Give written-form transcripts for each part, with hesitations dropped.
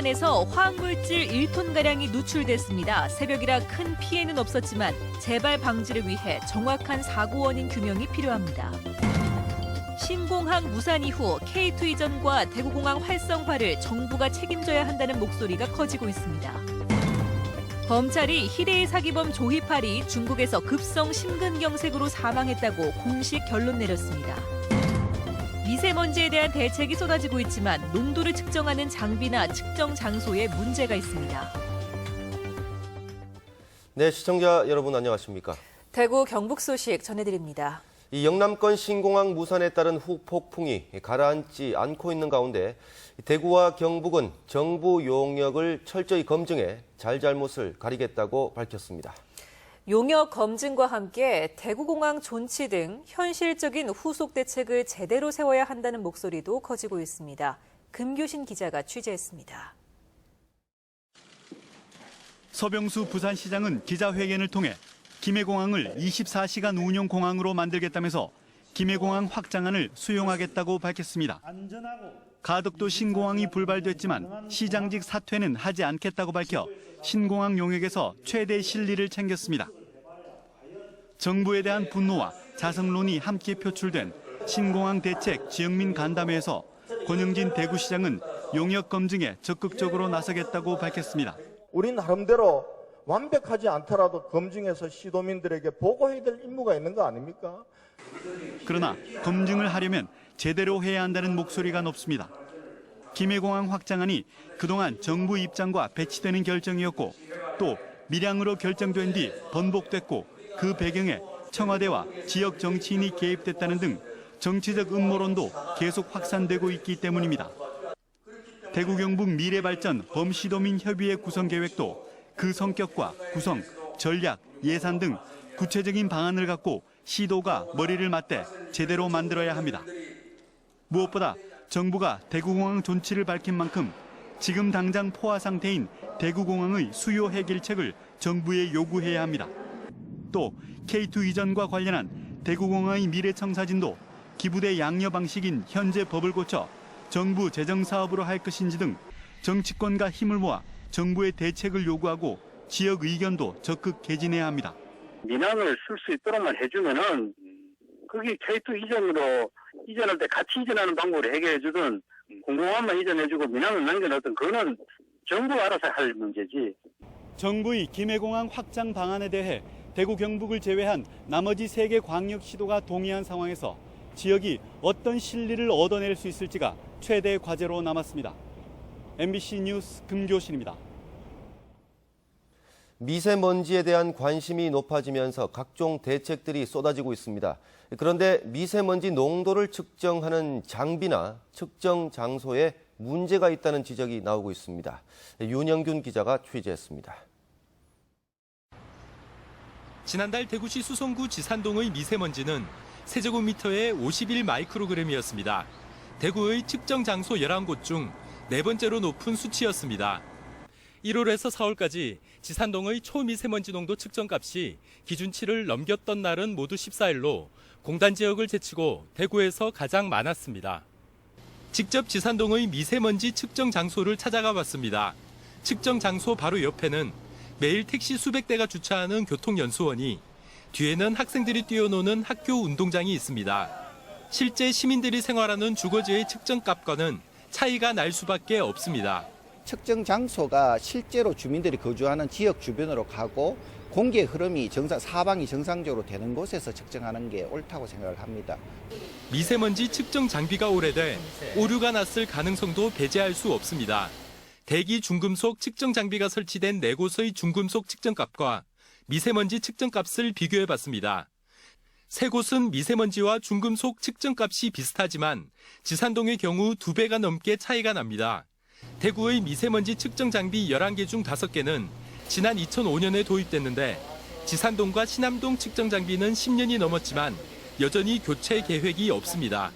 무산에서 화학물질 1톤가량이 누출됐습니다. 새벽이라 큰 피해는 없었지만 재발 방지를 위해 정확한 사고 원인 규명이 필요합니다. 신공항 무산 이후 K2 이전과 대구공항 활성화를 정부가 책임져야 한다는 목소리가 커지고 있습니다. 검찰이 희대의 사기범 조희팔이 중국에서 급성 심근경색으로 사망했다고 공식 결론 내렸습니다. 미세먼지에 대한 대책이 쏟아지고 있지만 농도를 측정하는 장비나 측정 장소에 문제가 있습니다. 네, 시청자 여러분 안녕하십니까? 대구 경북 소식 전해드립니다. 이 영남권 신공항 무산에 따른 후폭풍이 가라앉지 않고 있는 가운데 대구와 경북은 정부 용역을 철저히 검증해 잘잘못을 가리겠다고 밝혔습니다. 용역 검증과 함께 대구공항 존치 등 현실적인 후속 대책을 제대로 세워야 한다는 목소리도 커지고 있습니다. 금교신 기자가 취재했습니다. 서병수 부산시장은 기자회견을 통해 김해공항을 24시간 운영 공항으로 만들겠다면서 김해공항 확장안을 수용하겠다고 밝혔습니다. 가덕도 신공항이 불발됐지만 시장직 사퇴는 하지 않겠다고 밝혀 신공항 용역에서 최대 실리를 챙겼습니다. 정부에 대한 분노와 자성론이 함께 표출된 신공항 대책 지역민 간담회에서 권영진 대구시장은 용역 검증에 적극적으로 나서겠다고 밝혔습니다. 우린 나름대로 완벽하지 않더라도 검증해서 시도민들에게 보고해야 될 임무가 있는 거 아닙니까? 그러나 검증을 하려면 제대로 해야 한다는 목소리가 높습니다. 김해공항 확장안이 그동안 정부 입장과 배치되는 결정이었고 또 밀양으로 결정된 뒤 번복됐고 그 배경에 청와대와 지역 정치인이 개입됐다는 등 정치적 음모론도 계속 확산되고 있기 때문입니다. 대구 경북 미래발전 범시도민협의회 구성 계획도 그 성격과 구성, 전략, 예산 등 구체적인 방안을 갖고 시도가 머리를 맞대 제대로 만들어야 합니다. 무엇보다 정부가 대구공항 존치를 밝힌 만큼 지금 당장 포화 상태인 대구공항의 수요 해결책을 정부에 요구해야 합니다. 또 K2 이전과 관련한 대구공항의 미래청사진도 기부대 양려 방식인 현재 법을 고쳐 정부 재정 사업으로 할 것인지 등 정치권과 힘을 모아 정부의 대책을 요구하고 지역 의견도 적극 개진해야 합니다. 민항을 쓸 수 있도록만 해주면은 거기 K2 이전으로 이전할 때 같이 이전하는 방법으로 해결해주든 공공항만 이전해주고 민항을 남겨놓든 그거는 정부가 알아서 할 문제지. 정부의 김해공항 확장 방안에 대해 대구 경북을 제외한 나머지 3개 광역시도가 동의한 상황에서 지역이 어떤 실리를 얻어낼 수 있을지가 최대 과제로 남았습니다. MBC 뉴스 금교신입니다. 미세먼지에 대한 관심이 높아지면서 각종 대책들이 쏟아지고 있습니다. 그런데 미세먼지 농도를 측정하는 장비나 측정 장소에 문제가 있다는 지적이 나오고 있습니다. 윤영균 기자가 취재했습니다. 지난달 대구시 수성구 지산동의 미세먼지는 세제곱미터에 51 마이크로그램이었습니다. 대구의 측정 장소 11곳 중 4번째로 높은 수치였습니다. 1월에서 4월까지 지산동의 초미세먼지 농도 측정값이 기준치를 넘겼던 날은 모두 14일로 공단 지역을 제치고 대구에서 가장 많았습니다. 직접 지산동의 미세먼지 측정 장소를 찾아가 봤습니다. 측정 장소 바로 옆에는 매일 택시 수백 대가 주차하는 교통연수원이, 뒤에는 학생들이 뛰어노는 학교 운동장이 있습니다. 실제 시민들이 생활하는 주거지의 측정값과는 차이가 날 수밖에 없습니다. 측정 장소가 실제로 주민들이 거주하는 지역 주변으로 가고 공기의 흐름이 사방이 정상적으로 되는 곳에서 측정하는 게 옳다고 생각을 합니다. 미세먼지 측정 장비가 오래돼 오류가 났을 가능성도 배제할 수 없습니다. 대기 중금속 측정 장비가 설치된 4곳의 중금속 측정값과 미세먼지 측정값을 비교해봤습니다. 3곳은 미세먼지와 중금속 측정값이 비슷하지만 지산동의 경우 2배가 넘게 차이가 납니다. 대구의 미세먼지 측정 장비 11개 중 5개는 지난 2005년에 도입됐는데 지산동과 신암동 측정 장비는 10년이 넘었지만 여전히 교체 계획이 없습니다.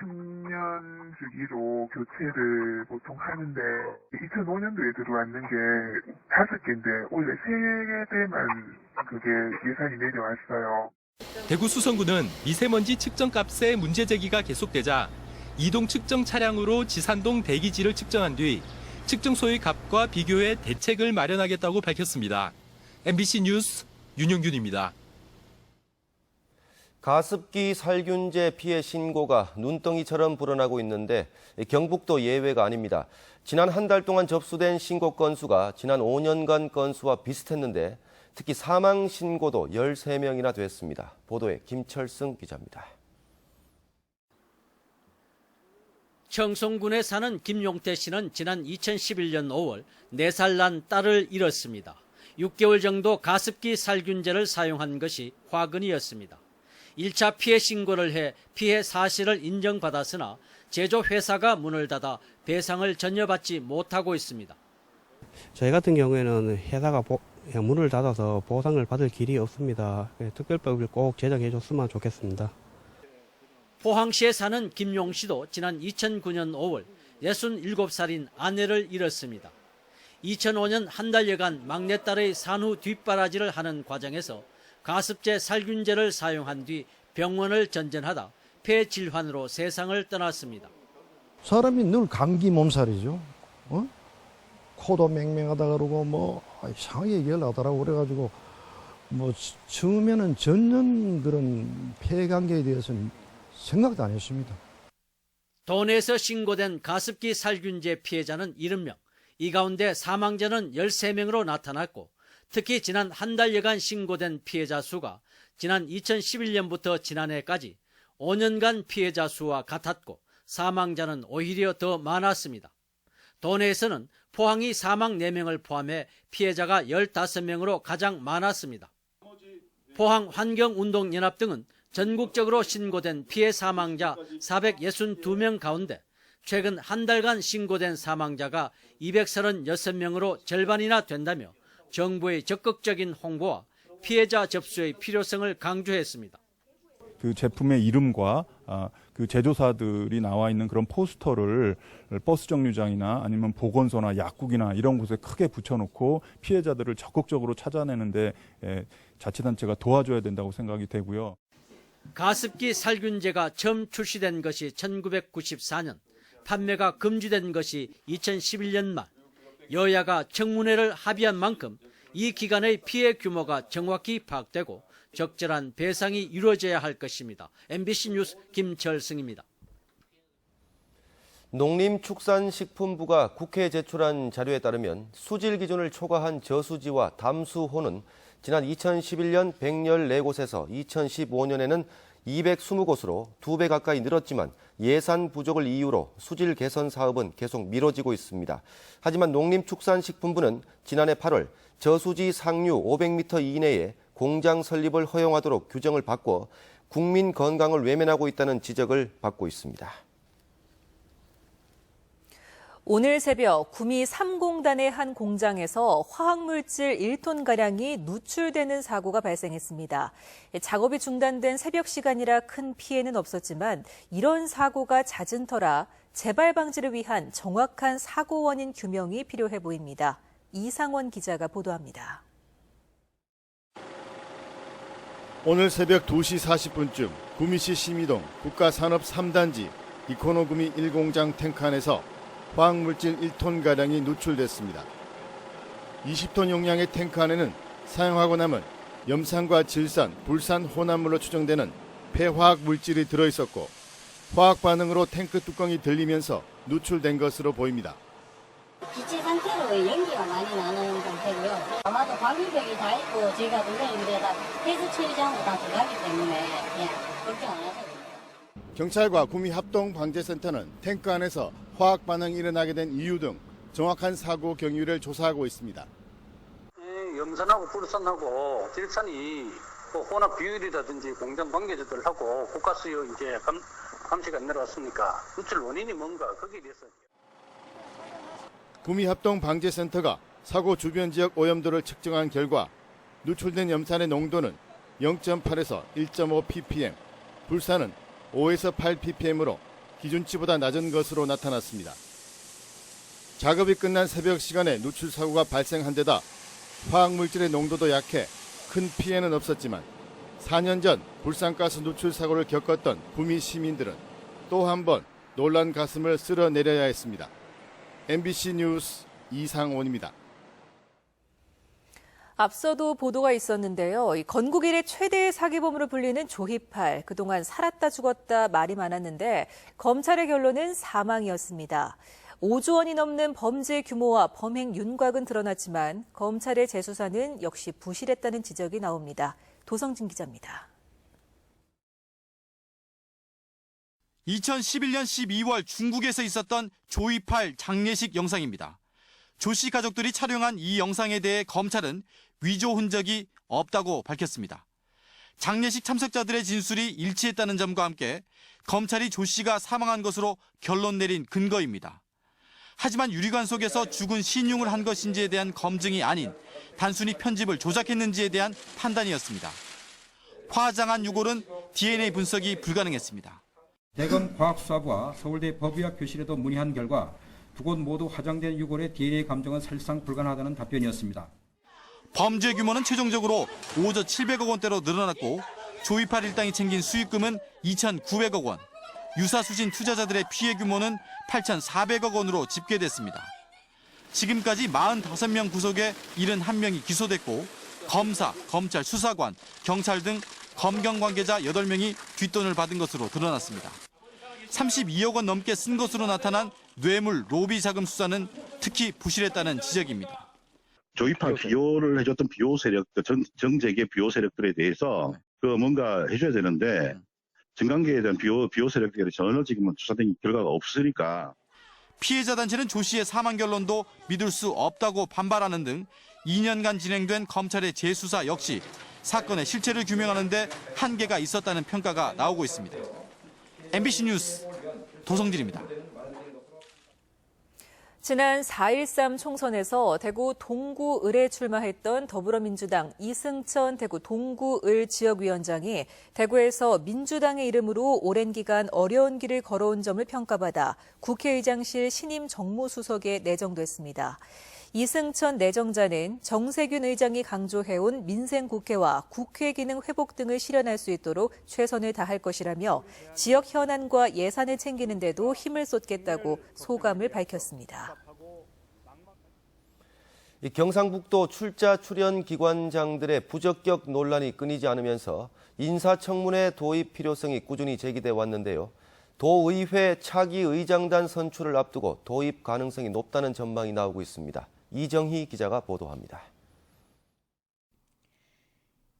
10년 주기로 교체를 보통 하는데 2005년도에 들어왔는 게 5개인데 원래 3개만 그게 예산이 내려왔어요. 대구 수성구는 미세먼지 측정값의 문제 제기가 계속되자 이동 측정 차량으로 지산동 대기지를 측정한 뒤 측정소의 값과 비교해 대책을 마련하겠다고 밝혔습니다. MBC 뉴스 윤영균입니다. 가습기 살균제 피해 신고가 눈덩이처럼 불어나고 있는데 경북도 예외가 아닙니다. 지난 한 달 동안 접수된 신고 건수가 지난 5년간 건수와 비슷했는데 특히 사망 신고도 13명이나 됐습니다. 보도에 김철승 기자입니다. 청송군에 사는 김용태 씨는 지난 2011년 5월 4살 난 딸을 잃었습니다. 6개월 정도 가습기 살균제를 사용한 것이 화근이었습니다. 1차 피해 신고를 해 피해 사실을 인정받았으나 제조회사가 문을 닫아 배상을 전혀 받지 못하고 있습니다. 저희 같은 경우에는 회사가 문을 닫아서 보상을 받을 길이 없습니다. 특별법을 꼭 제정해 줬으면 좋겠습니다. 포항시에 사는 김용 씨도 지난 2009년 5월 67살인 아내를 잃었습니다. 2005년 한 달여간 막내딸의 산후 뒷바라지를 하는 과정에서 가습제 살균제를 사용한 뒤 병원을 전전하다 폐질환으로 세상을 떠났습니다. 사람이 늘 감기 몸살이죠. 코도 맹맹하다 그러고 이상하게 얘기를 하더라고. 그래가지고 처음에는 전혀 그런 폐 감기에 대해서는 생각도 안 했습니다. 도내에서 신고된 가습기 살균제 피해자는 70명, 이 가운데 사망자는 13명으로 나타났고 특히 지난 한 달여간 신고된 피해자 수가 지난 2011년부터 지난해까지 5년간 피해자 수와 같았고 사망자는 오히려 더 많았습니다. 도내에서는 포항이 사망 4명을 포함해 피해자가 15명으로 가장 많았습니다. 포항환경운동연합 등은 전국적으로 신고된 피해 사망자 462명 가운데 최근 한 달간 신고된 사망자가 236명으로 절반이나 된다며 정부의 적극적인 홍보와 피해자 접수의 필요성을 강조했습니다. 그 제품의 이름과 그 제조사들이 나와 있는 그런 포스터를 버스 정류장이나 아니면 보건소나 약국이나 이런 곳에 크게 붙여놓고 피해자들을 적극적으로 찾아내는데 자치단체가 도와줘야 된다고 생각이 되고요. 가습기 살균제가 처음 출시된 것이 1994년, 판매가 금지된 것이 2011년 말. 여야가 청문회를 합의한 만큼 이 기간의 피해 규모가 정확히 파악되고 적절한 배상이 이루어져야 할 것입니다. MBC 뉴스 김철승입니다. 농림축산식품부가 국회에 제출한 자료에 따르면 수질 기준을 초과한 저수지와 담수호는 지난 2011년 114곳에서 2015년에는 220곳으로 2배 가까이 늘었지만 예산 부족을 이유로 수질 개선 사업은 계속 미뤄지고 있습니다. 하지만 농림축산식품부는 지난해 8월 저수지 상류 500m 이내에 공장 설립을 허용하도록 규정을 바꿔 국민 건강을 외면하고 있다는 지적을 받고 있습니다. 오늘 새벽 구미 3공단의 한 공장에서 화학물질 1톤가량이 누출되는 사고가 발생했습니다. 작업이 중단된 새벽 시간이라 큰 피해는 없었지만 이런 사고가 잦은 터라 재발 방지를 위한 정확한 사고 원인 규명이 필요해 보입니다. 이상원 기자가 보도합니다. 오늘 새벽 2시 40분쯤 구미시 심이동 국가산업 3단지 이코노구미 1공장 탱크 안에서 화학물질 1톤가량이 누출됐습니다. 20톤 용량의 탱크 안에는 사용하고 남은 염산과 질산, 불산 혼합물로 추정되는 폐화학 물질이 들어있었고 화학 반응으로 탱크 뚜껑이 들리면서 누출된 것으로 보입니다. 기체 상태로 연기가 많이 나는 상태고요. 아마도 방류벽이 다 있고 저희가 공장인데다 해수 처리장도 다 들어가기 때문에 걱정 안 하셔도 됩니다. 경찰과 구미 합동방재센터는 탱크 안에서 화학 반응이 일어나게 된 이유 등 정확한 사고 경위를 조사하고 있습니다. 염산하고 불산하고 질산이 혼합 비율이라든지 공장 관계자들하고 국가수요 이제 감시가 내려왔으니까 누출 원인이 뭔가 거기에 대해서. 구미 합동방재센터가 사고 주변 지역 오염도를 측정한 결과 누출된 염산의 농도는 0.8에서 1.5 ppm, 불산은 5에서 8 ppm으로 기준치보다 낮은 것으로 나타났습니다. 작업이 끝난 새벽 시간에 누출 사고가 발생한 데다 화학물질의 농도도 약해 큰 피해는 없었지만 4년 전 불산가스 누출 사고를 겪었던 구미 시민들은 또 한 번 놀란 가슴을 쓸어내려야 했습니다. MBC 뉴스 이상원입니다. 앞서도 보도가 있었는데요. 이 건국 이래 최대의 사기범으로 불리는 조희팔. 그동안 살았다 죽었다 말이 많았는데 검찰의 결론은 사망이었습니다. 5조 원이 넘는 범죄 규모와 범행 윤곽은 드러났지만 검찰의 재수사는 역시 부실했다는 지적이 나옵니다. 도성진 기자입니다. 2011년 12월 중국에서 있었던 조희팔 장례식 영상입니다. 조 씨 가족들이 촬영한 이 영상에 대해 검찰은 위조 흔적이 없다고 밝혔습니다. 장례식 참석자들의 진술이 일치했다는 점과 함께 검찰이 조 씨가 사망한 것으로 결론 내린 근거입니다. 하지만 유리관 속에서 죽은 신용을 한 것인지에 대한 검증이 아닌 단순히 편집을 조작했는지에 대한 판단이었습니다. 화장한 유골은 DNA 분석이 불가능했습니다. 대검 과학수사부와 서울대 법의학 교실에도 문의한 결과 두 곳 모두 화장된 유골의 DNA 감정은 사실상 불가능하다는 답변이었습니다. 범죄 규모는 최종적으로 5조 700억 원대로 늘어났고 조희팔 일당이 챙긴 수익금은 2,900억 원, 유사수신 투자자들의 피해 규모는 8,400억 원으로 집계됐습니다. 지금까지 45명 구속에 71명이 기소됐고 검사, 검찰, 수사관, 경찰 등 검경 관계자 8명이 뒷돈을 받은 것으로 드러났습니다. 32억 원 넘게 쓴 것으로 나타난 뇌물 로비 자금 수사는 특히 부실했다는 지적입니다. 조희팔 비호를 해줬던 비호 세력, 정재계 비호 세력들에 대해서 뭔가 해줘야 되는데 정관계에 대한 비호 세력들이 전혀 지금은 수사된 결과가 없으니까. 피해자 단체는 조 씨의 사망 결론도 믿을 수 없다고 반발하는 등 2년간 진행된 검찰의 재수사 역시 사건의 실체를 규명하는 데 한계가 있었다는 평가가 나오고 있습니다. MBC 뉴스 도성진입니다. 지난 4.13 총선에서 대구 동구을에 출마했던 더불어민주당 이승천 대구 동구을 지역위원장이 대구에서 민주당의 이름으로 오랜 기간 어려운 길을 걸어온 점을 평가받아 국회의장실 신임 정무수석에 내정됐습니다. 이승천 내정자는 정세균 의장이 강조해온 민생국회와 국회 기능 회복 등을 실현할 수 있도록 최선을 다할 것이라며 지역 현안과 예산을 챙기는 데도 힘을 쏟겠다고 소감을 밝혔습니다. 경상북도 출자 출연 기관장들의 부적격 논란이 끊이지 않으면서 인사청문회 도입 필요성이 꾸준히 제기돼 왔는데요. 도의회 차기 의장단 선출을 앞두고 도입 가능성이 높다는 전망이 나오고 있습니다. 이정희 기자가 보도합니다.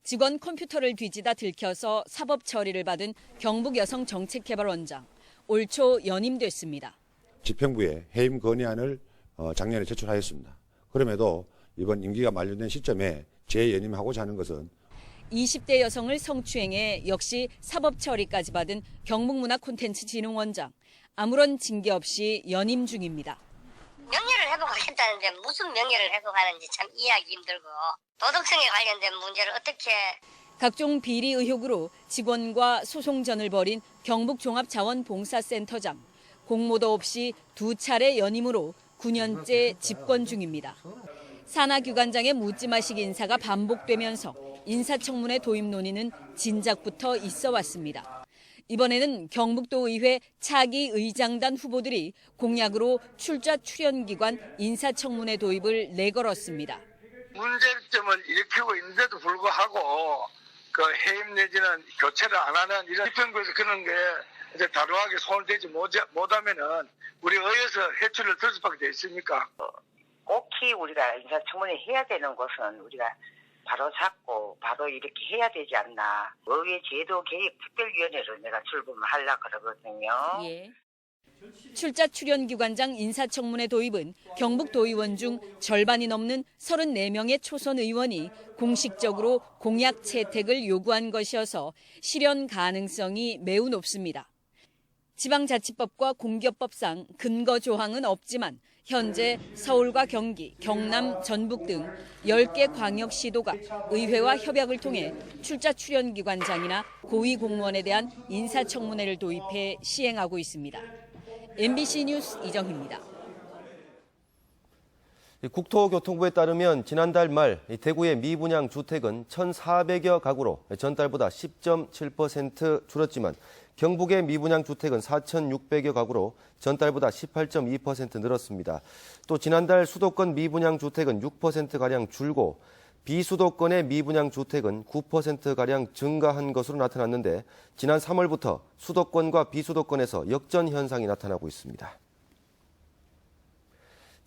직원 컴퓨터를 뒤지다 들켜서 사법 처리를 받은 경북여성정책개발원장. 올 초 연임됐습니다. 집행부에 해임 건의안을 작년에 제출하였습니다. 그럼에도 이번 임기가 만료된 시점에 재연임하고자 하는 것은 20대 여성을 성추행해 역시 사법 처리까지 받은 경북문화콘텐츠진흥원장. 아무런 징계 없이 연임 중입니다. 명예를 회복하겠다는데 무슨 명예를 회복하는지 참 이해하기 힘들고 도덕성에 관련된 문제를 어떻게 각종 비리 의혹으로 직원과 소송전을 벌인 경북종합자원봉사센터장. 공모도 없이 2차례 연임으로 9년째 집권 중입니다. 산하규관장의 묻지마식 인사가 반복되면서 인사청문회 도입 논의는 진작부터 있어 왔습니다. 이번에는 경북도의회 차기 의장단 후보들이 공약으로 출자 출연기관 인사청문회 도입을 내걸었습니다. 문제점을 일으키고 있는데도 불구하고 그 해임 내지는 교체를 안 하는 이런 집행부에서 그런 게 이제 단호하게 손을 대지 못하면은 우리 의회에서 해출을 들 수밖에 돼 있으니까. 꼭히 우리가 인사청문회 해야 되는 것은 우리가 바로 잡고 바로 이렇게 해야 되지 않나. 의회 제도 개입 특별위원회로 내가 출범하려고 그러거든요. 예. 출자 출연기관장 인사청문회 도입은 경북도의원 중 절반이 넘는 34명의 초선 의원이 공식적으로 공약 채택을 요구한 것이어서 실현 가능성이 매우 높습니다. 지방자치법과 공기업법상 근거 조항은 없지만 현재 서울과 경기, 경남, 전북 등 10개 광역시도가 의회와 협약을 통해 출자 출연기관장이나 고위공무원에 대한 인사청문회를 도입해 시행하고 있습니다. MBC 뉴스 이정희입니다. 국토교통부에 따르면 지난달 말 대구의 미분양 주택은 1,400여 가구로 전달보다 10.7% 줄었지만 경북의 미분양 주택은 4,600여 가구로 전달보다 18.2% 늘었습니다. 또 지난달 수도권 미분양 주택은 6%가량 줄고 비수도권의 미분양 주택은 9%가량 증가한 것으로 나타났는데 지난 3월부터 수도권과 비수도권에서 역전 현상이 나타나고 있습니다.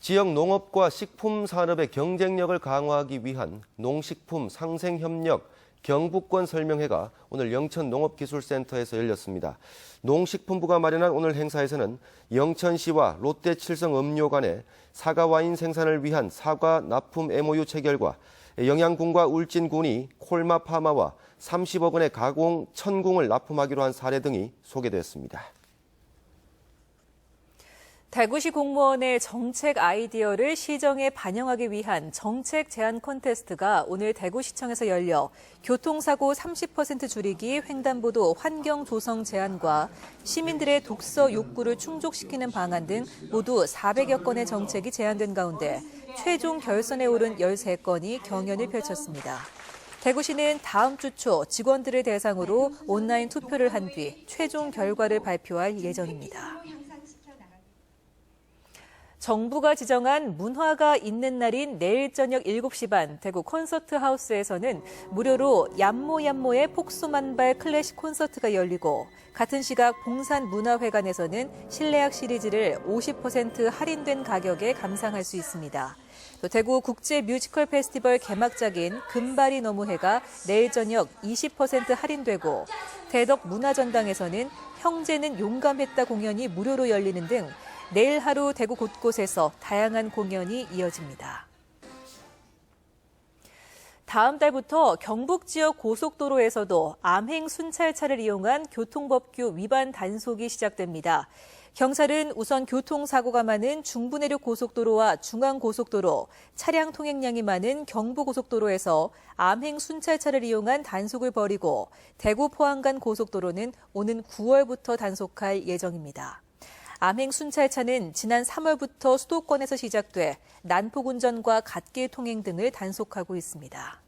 지역 농업과 식품 산업의 경쟁력을 강화하기 위한 농식품 상생협력 경북권 설명회가 오늘 영천 농업기술센터에서 열렸습니다. 농식품부가 마련한 오늘 행사에서는 영천시와 롯데칠성음료 간의 사과 와인 생산을 위한 사과 납품 MOU 체결과 영양군과 울진군이 콜마 파마와 30억 원의 가공 천궁을 납품하기로 한 사례 등이 소개됐습니다. 대구시 공무원의 정책 아이디어를 시정에 반영하기 위한 정책 제안 콘테스트가 오늘 대구시청에서 열려 교통사고 30% 줄이기 횡단보도 환경 조성 제안과 시민들의 독서 욕구를 충족시키는 방안 등 모두 400여 건의 정책이 제안된 가운데 최종 결선에 오른 13건이 경연을 펼쳤습니다. 대구시는 다음 주 초 직원들을 대상으로 온라인 투표를 한 뒤 최종 결과를 발표할 예정입니다. 정부가 지정한 문화가 있는 날인 내일 저녁 7시 반 대구 콘서트 하우스에서는 무료로 얌모얌모의 폭소만발 클래식 콘서트가 열리고 같은 시각 봉산문화회관에서는 실내악 시리즈를 50% 할인된 가격에 감상할 수 있습니다. 또 대구 국제 뮤지컬 페스티벌 개막작인 금발이 너무해가 내일 저녁 20% 할인되고 대덕 문화전당에서는 형제는 용감했다 공연이 무료로 열리는 등 내일 하루 대구 곳곳에서 다양한 공연이 이어집니다. 다음 달부터 경북 지역 고속도로에서도 암행 순찰차를 이용한 교통법규 위반 단속이 시작됩니다. 경찰은 우선 교통사고가 많은 중부내륙 고속도로와 중앙고속도로, 차량 통행량이 많은 경부고속도로에서 암행 순찰차를 이용한 단속을 벌이고 대구 포항 간 고속도로는 오는 9월부터 단속할 예정입니다. 암행 순찰차는 지난 3월부터 수도권에서 시작돼 난폭 운전과 갓길 통행 등을 단속하고 있습니다.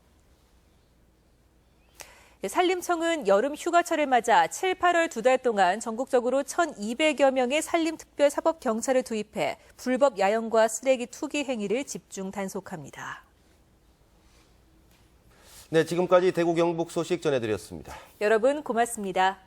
산림청은 여름 휴가철을 맞아 7, 8월 2달 동안 전국적으로 1,200여 명의 산림특별사법경찰을 투입해 불법 야영과 쓰레기 투기 행위를 집중 단속합니다. 네, 지금까지 대구 경북 소식 전해드렸습니다. 여러분 고맙습니다.